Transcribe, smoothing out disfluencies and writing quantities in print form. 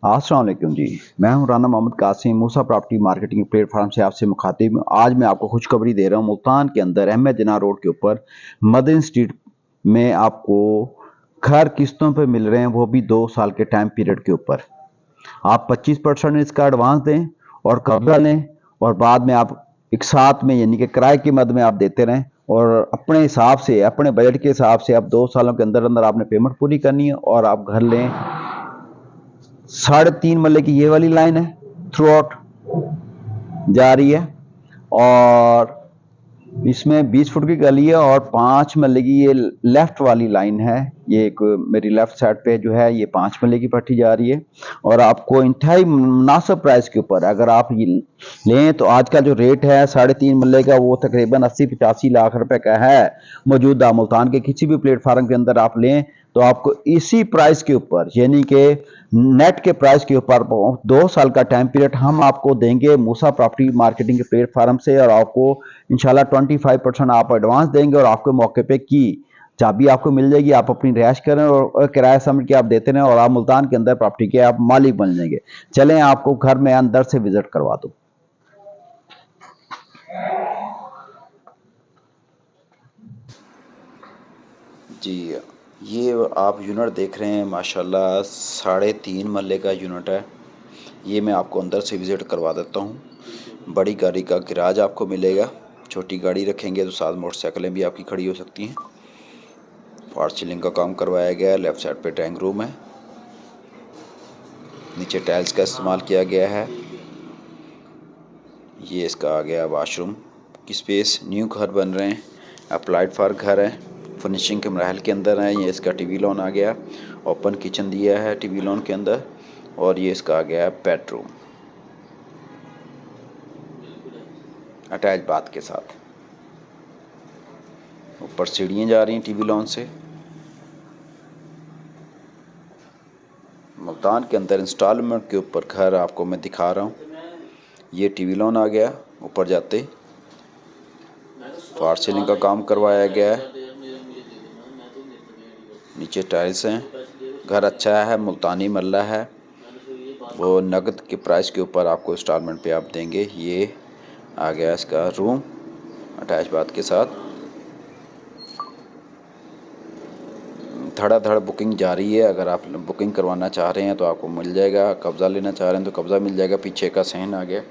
अस्सलाम वालेकुम जी। मैं हूं राना मोहम्मद कासिम, मूसा प्रॉपर्टी मार्केटिंग प्लेटफॉर्म से आपसे मुखातिब हूं। आज मैं आपको खुशखबरी दे रहा हूं, मुल्तान के अंदर अहमद जिना रोड के ऊपर मदन स्ट्रीट में आपको घर किस्तों पे मिल रहे हैं, वो भी 2 साल के टाइम पीरियड के ऊपर। आप 25% इसका एडवांस दें और कब्जा लें, और बाद में आप एक साथ में यानी कि किराए की मद में आप देते रहें, और अपने हिसाब से, अपने बजट के हिसाब से आप 2 सालों के अंदर अंदर आपने पेमेंट पूरी करनी है और आप घर लें। 3.5 मरले की ये वाली लाइन है, थ्रू आउट जा रही है, और इसमें 20 फुट की गली है, और 5 मरले की ये लेफ्ट वाली लाइन है। ये एक मेरी लेफ्ट साइड पे जो है, ये 5 मरले की पट्टी जा रही है, और आपको इंतहाई मुनासिब प्राइस के ऊपर अगर आप ये लें तो आज का जो रेट है 3.5 मरले का, वो तकरीबन 80-85 लाख रुपए का है। मौजूदा मुल्तान के किसी भी प्लेटफार्म के अंदर आप लें तो आपको इसी प्राइस के ऊपर, यानी कि नेट के प्राइस के ऊपर 2 साल का टाइम पीरियड हम आपको देंगे मूसा प्रॉपर्टी मार्केटिंग के प्लेटफार्म से, और आपको इंशाल्लाह 25% आप एडवांस देंगे, और आपके मौके पे की चाबी आपको मिल जाएगी। आप अपनी रिहाइश करें और किराया समझ के आप देते रहें, और आप मुल्तान के अंदर प्रॉपर्टी के आप मालिक बन जाएंगे। चलें आपको घर में अंदर से विजिट करवा दूं। जी, ये आप यूनिट देख रहे हैं, माशाल्लाह 3.5 मरले का यूनिट है। ये मैं आपको अंदर से विज़िट करवा देता हूँ। बड़ी गाड़ी का गैराज आपको मिलेगा, छोटी गाड़ी रखेंगे तो साथ मोटरसाइकिलें भी आपकी खड़ी हो सकती हैं। फॉल्स सीलिंग का काम करवाया गया है। लेफ़्ट साइड पे ड्राइंग रूम है, नीचे टाइल्स का इस्तेमाल किया गया है। ये इसका आ गया वाशरूम की स्पेस। न्यू घर बन रहे हैं, अप्लाइड फॉर घर है, फिनिशिंग के मराहल के अंदर है। ये इसका टीवी लॉन आ गया, ओपन किचन दिया है टीवी लॉन के अंदर, और ये इसका आ गया है बेडरूम अटैच बाथ के साथ। ऊपर सीढ़ियाँ जा रही हैं टीवी लॉन से। मुल्तान के अंदर इंस्टॉलमेंट के ऊपर घर आपको मैं दिखा रहा हूँ। ये टीवी लॉन आ गया, ऊपर जाते फॉल्स सीलिंग का काम करवाया गया है, नीचे टाइल्स हैं। घर अच्छा है, मुल्तानी मल्ला है, वो नगद के प्राइस के ऊपर आपको इंस्टॉलमेंट पे आप देंगे। ये आ गया इसका रूम अटैच बाथ के साथ। धड़ाधड़ बुकिंग जारी है। अगर आप बुकिंग करवाना चाह रहे हैं तो आपको मिल जाएगा, कब्ज़ा लेना चाह रहे हैं तो कब्ज़ा मिल जाएगा। पीछे का सहन आ गया।